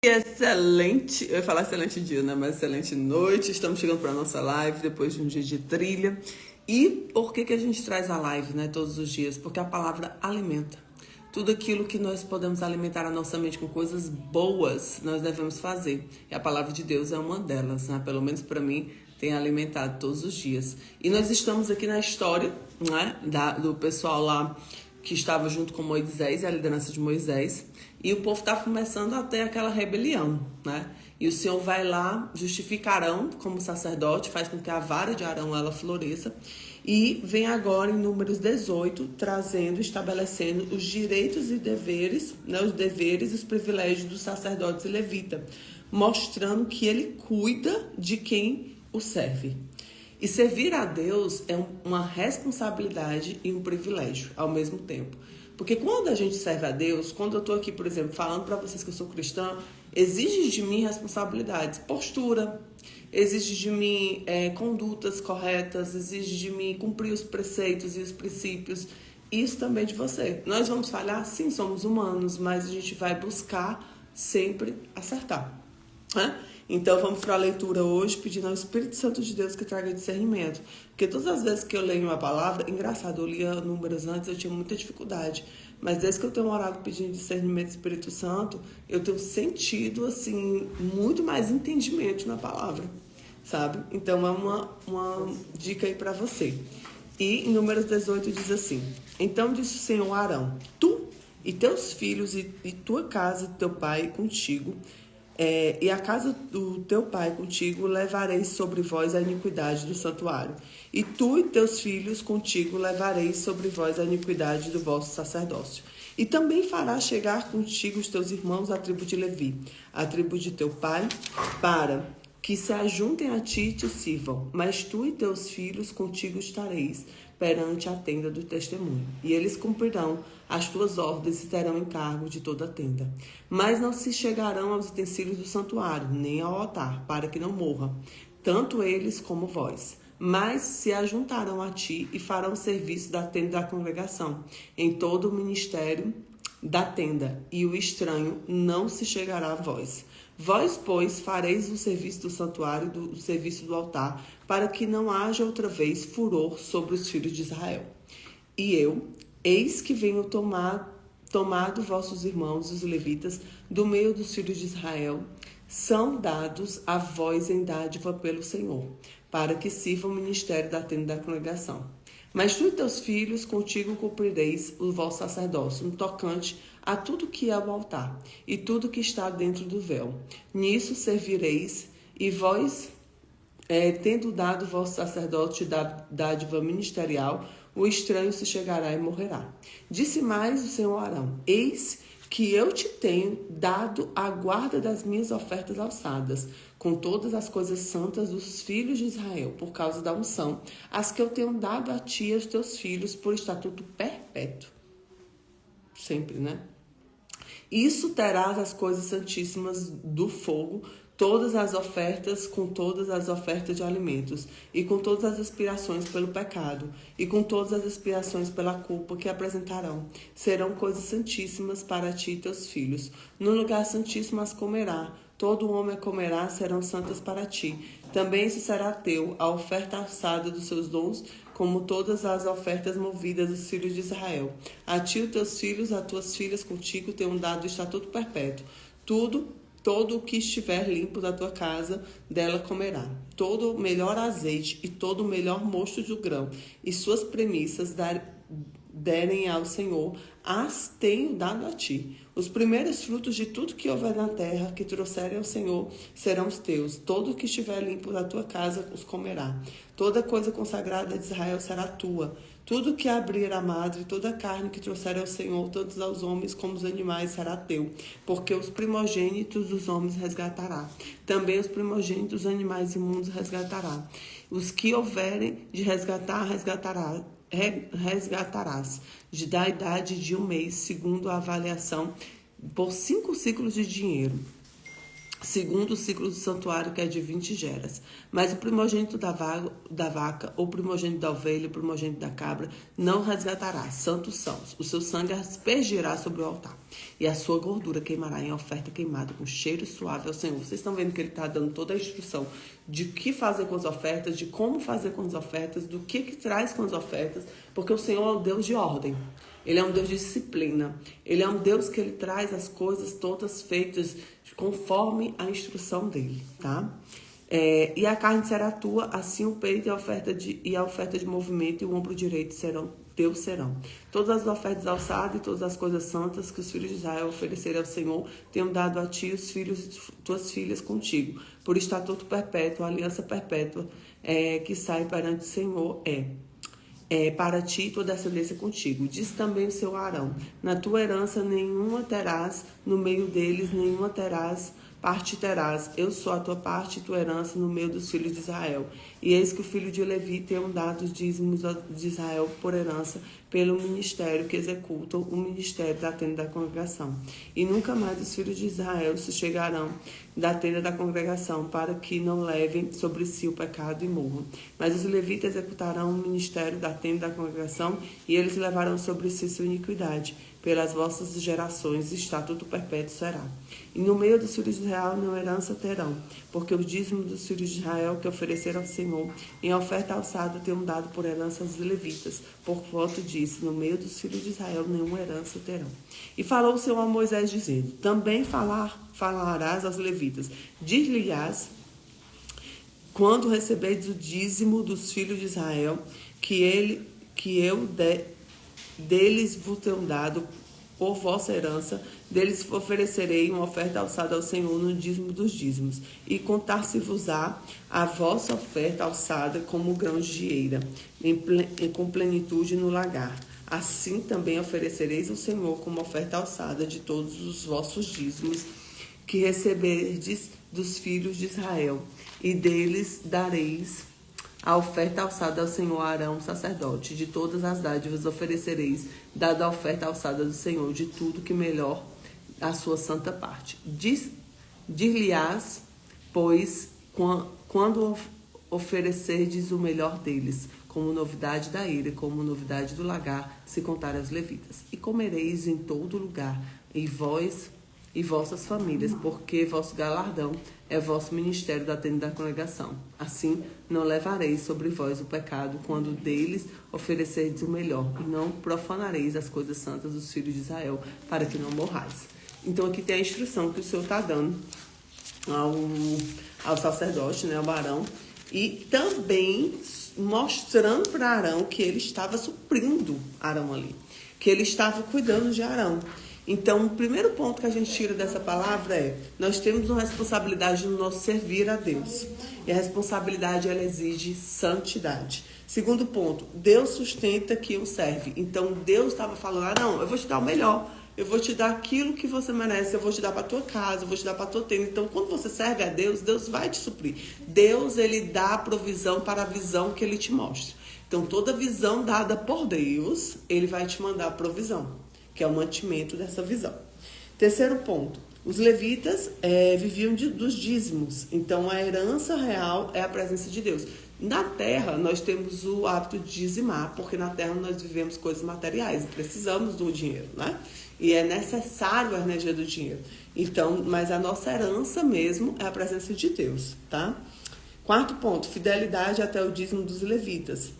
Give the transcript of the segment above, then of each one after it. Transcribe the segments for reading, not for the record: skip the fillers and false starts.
Excelente, eu ia falar excelente dia, né? Mas excelente noite. Estamos chegando para a nossa live depois de um dia de trilha. E por que a gente traz a live, né, todos os dias? Porque a palavra alimenta. Tudo aquilo que nós podemos alimentar a nossa mente com coisas boas, nós devemos fazer. E a palavra de Deus é uma delas, né? Pelo menos para mim, tem alimentado todos os dias. E nós estamos aqui na história, né, do pessoal lá que estava junto com Moisés e a liderança de Moisés. E o povo está começando a ter aquela rebelião, né? E o Senhor vai lá, justifica Arão como sacerdote, faz com que a vara de Arão ela floresça. E vem agora em Números 18, trazendo, estabelecendo os direitos e deveres, né? Os deveres e os privilégios dos sacerdotes e levitas, mostrando que ele cuida de quem o serve. E servir a Deus é uma responsabilidade e um privilégio ao mesmo tempo. Porque quando a gente serve a Deus, quando eu estou aqui, por exemplo, falando para vocês que eu sou cristã, exige de mim responsabilidades, postura, exige de mim condutas corretas, exige de mim cumprir os preceitos e os princípios. Isso também de você. Nós vamos falhar? Sim, somos humanos, mas a gente vai buscar sempre acertar, né? Então vamos para a leitura hoje, pedindo ao Espírito Santo de Deus que traga discernimento. Porque todas as vezes que eu leio uma palavra, engraçado, eu lia números antes, eu tinha muita dificuldade. Mas desde que eu tenho orado pedindo discernimento do Espírito Santo, eu tenho sentido, assim, muito mais entendimento na palavra, sabe? Então é uma dica aí para você. E em Números 18 diz assim: Então disse o Senhor a Arão, tu e teus filhos e tua casa e teu pai contigo, e a casa do teu pai contigo levareis sobre vós a iniquidade do santuário. E tu e teus filhos contigo levareis sobre vós a iniquidade do vosso sacerdócio. E também farás chegar contigo os teus irmãos, a tribo de Levi, a tribo de teu pai, para que se ajuntem a ti e te sirvam. Mas tu e teus filhos contigo estareis perante a tenda do testemunho. E eles cumprirão as tuas ordens e terão encargo de toda a tenda. Mas não se chegarão aos utensílios do santuário, nem ao altar, para que não morra, tanto eles como vós. Mas se ajuntarão a ti e farão serviço da tenda da congregação, em todo o ministério da tenda, e o estranho não se chegará a vós. Vós, pois, fareis o serviço do santuário, o serviço do altar, para que não haja outra vez furor sobre os filhos de Israel. E eu, eis que venho tomado vossos irmãos, os levitas, do meio dos filhos de Israel, são dados a vós em dádiva pelo Senhor, para que sirvam o ministério da tenda da congregação. Mas tu e teus filhos contigo cumprireis o vosso sacerdócio, no tocante a tudo que é o altar, e tudo que está dentro do véu. Nisso servireis, e vós, tendo dado o vosso sacerdote da dádiva ministerial, o estranho se chegará e morrerá. Disse mais o Senhor a Arão: Eis que eu te tenho dado a guarda das minhas ofertas alçadas, com todas as coisas santas dos filhos de Israel, por causa da unção, as que eu tenho dado a ti e aos teus filhos por estatuto perpétuo. Sempre, né? Isso terás as coisas santíssimas do fogo, todas as ofertas, com todas as ofertas de alimentos, e com todas as expiações pelo pecado, e com todas as expiações pela culpa que apresentarão. Serão coisas santíssimas para ti e teus filhos. No lugar santíssimo as comerá. Todo homem a comerá, serão santas para ti. Também isso será teu, a oferta alçada dos seus dons, como todas as ofertas movidas dos filhos de Israel. A ti e teus filhos, a tuas filhas contigo, tenham dado o estatuto perpétuo. Todo o que estiver limpo da tua casa, dela comerá. Todo o melhor azeite e todo o melhor mosto do grão, e suas premissas derem ao Senhor, as tenho dado a ti. Os primeiros frutos de tudo que houver na terra, que trouxerem ao Senhor, serão os teus. Todo o que estiver limpo da tua casa os comerá. Toda coisa consagrada de Israel será tua. Tudo que abrir a madre, toda a carne que trouxer ao Senhor, tanto aos homens como aos animais, será teu. Porque os primogênitos dos homens resgatará. Também os primogênitos dos animais imundos resgatará. Os que houverem de resgatar, resgatarás, da idade de 1 mês, segundo a avaliação, por 5 ciclos de dinheiro. segundo o ciclo do santuário, que é de 20 geras. Mas o primogênito da vaca, ou primogênito da ovelha, o primogênito da cabra, não resgatará, santos são. O seu sangue aspergirá sobre o altar, e a sua gordura queimará em oferta queimada com cheiro suave ao Senhor. Vocês estão vendo que ele está dando toda a instrução de o que fazer com as ofertas, de como fazer com as ofertas, do que traz com as ofertas, porque o Senhor é um Deus de ordem. Ele é um Deus de disciplina. Ele é um Deus que ele traz as coisas todas feitas conforme a instrução dele, tá? E a carne será tua, assim o peito e a oferta de movimento e o ombro direito teus serão. Todas as ofertas alçadas e todas as coisas santas que os filhos de Israel oferecerem ao Senhor, tenham dado a ti os filhos e tuas filhas contigo. Por estatuto perpétuo, aliança perpétua, que sai perante o Senhor para ti e tua descendência contigo. Diz também o seu Arão: na tua herança nenhuma terás, no meio deles nenhuma parte terás. Eu sou a tua parte e tua herança no meio dos filhos de Israel. E eis que o filho de Levi tem dado os dízimos de Israel por herança, pelo ministério que executam o ministério da tenda da congregação. E nunca mais os filhos de Israel se chegarão da tenda da congregação, para que não levem sobre si o pecado e morram. Mas os levitas executarão o ministério da tenda da congregação, e eles levarão sobre si sua iniquidade. Pelas vossas gerações, estatuto perpétuo será. E no meio dos filhos de Israel nenhuma herança terão, porque o dízimo dos filhos de Israel que ofereceram ao Senhor, em oferta alçada, tenham dado por herança aos levitas. Por voto disse: no meio dos filhos de Israel nenhuma herança terão. E falou o Senhor a Moisés, dizendo: também falarás aos levitas, dir-lhe-ás, quando receberdes o dízimo dos filhos de Israel, deles vos tenho dado por vossa herança, deles oferecerei uma oferta alçada ao Senhor no dízimo dos dízimos, e contar-se-vos-á a vossa oferta alçada como grãos de eira, com plenitude no lagar. Assim também oferecereis ao Senhor como oferta alçada de todos os vossos dízimos que receberdes dos filhos de Israel, e deles dareis a oferta alçada ao Senhor Arão, sacerdote. De todas as dádivas oferecereis, dada a oferta alçada do Senhor, de tudo que melhor a sua santa parte. Dir-lhe-ás, pois, quando oferecerdes o melhor deles, como novidade da eira, como novidade do lagar, se contar aos levitas. E comereis em todo lugar, e vós e vossas famílias, porque vosso galardão é vosso ministério da tenda da congregação. Assim, não levareis sobre vós o pecado, quando deles oferecerdes o melhor, e não profanareis as coisas santas dos filhos de Israel, para que não morrais. Então, aqui tem a instrução que o Senhor está dando ao sacerdote, né, ao Arão, e também mostrando para Arão que ele estava suprindo Arão ali, que ele estava cuidando de Arão. Então, o primeiro ponto que a gente tira dessa palavra é: nós temos uma responsabilidade no nosso servir a Deus. E a responsabilidade, ela exige santidade. Segundo ponto, Deus sustenta quem o serve. Então, Deus estava falando: não, eu vou te dar o melhor. Eu vou te dar aquilo que você merece. Eu vou te dar para a tua casa, eu vou te dar para a tua tenda. Então, quando você serve a Deus, Deus vai te suprir. Deus, ele dá a provisão para a visão que ele te mostra. Então, toda visão dada por Deus, ele vai te mandar a provisão, que é o mantimento dessa visão. Terceiro ponto, os levitas viviam dos dízimos. Então, a herança real é a presença de Deus. Na terra, nós temos o hábito de dizimar, porque na terra nós vivemos coisas materiais e precisamos do dinheiro, né? E é necessário a energia do dinheiro. Então, mas a nossa herança mesmo é a presença de Deus, tá? Quarto ponto, fidelidade até o dízimo dos levitas.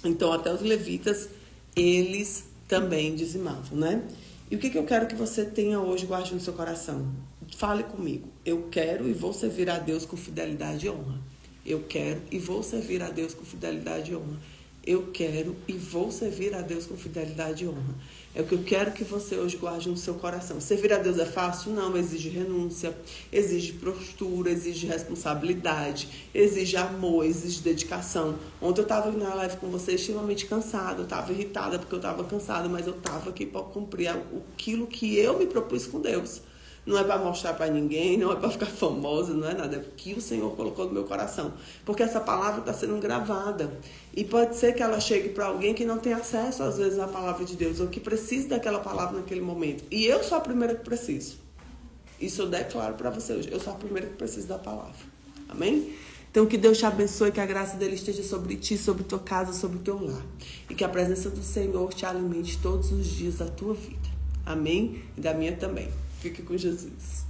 Então, até os levitas, eles também dizimavam, né? E o que eu quero que você tenha hoje, guarde no seu coração? Fale comigo. Eu quero e vou servir a Deus com fidelidade e honra. Eu quero e vou servir a Deus com fidelidade e honra. Eu quero e vou servir a Deus com fidelidade e honra. É o que eu quero que você hoje guarde no seu coração. Servir a Deus é fácil? Não, exige renúncia, exige postura, exige responsabilidade, exige amor, exige dedicação. Ontem eu estava na live com vocês extremamente cansada, eu estava irritada porque eu estava cansada, mas eu estava aqui para cumprir aquilo que eu me propus com Deus. Não é para mostrar para ninguém, não é para ficar famosa, não é nada. É porque o Senhor colocou no meu coração. Porque essa palavra está sendo gravada. E pode ser que ela chegue para alguém que não tem acesso, às vezes, à palavra de Deus, ou que precise daquela palavra naquele momento. E eu sou a primeira que preciso. Isso eu declaro para você hoje. Eu sou a primeira que preciso da palavra. Amém? Então, que Deus te abençoe, que a graça dele esteja sobre ti, sobre tua casa, sobre o teu lar. E que a presença do Senhor te alimente todos os dias da tua vida. Amém? E da minha também. Fique com Jesus.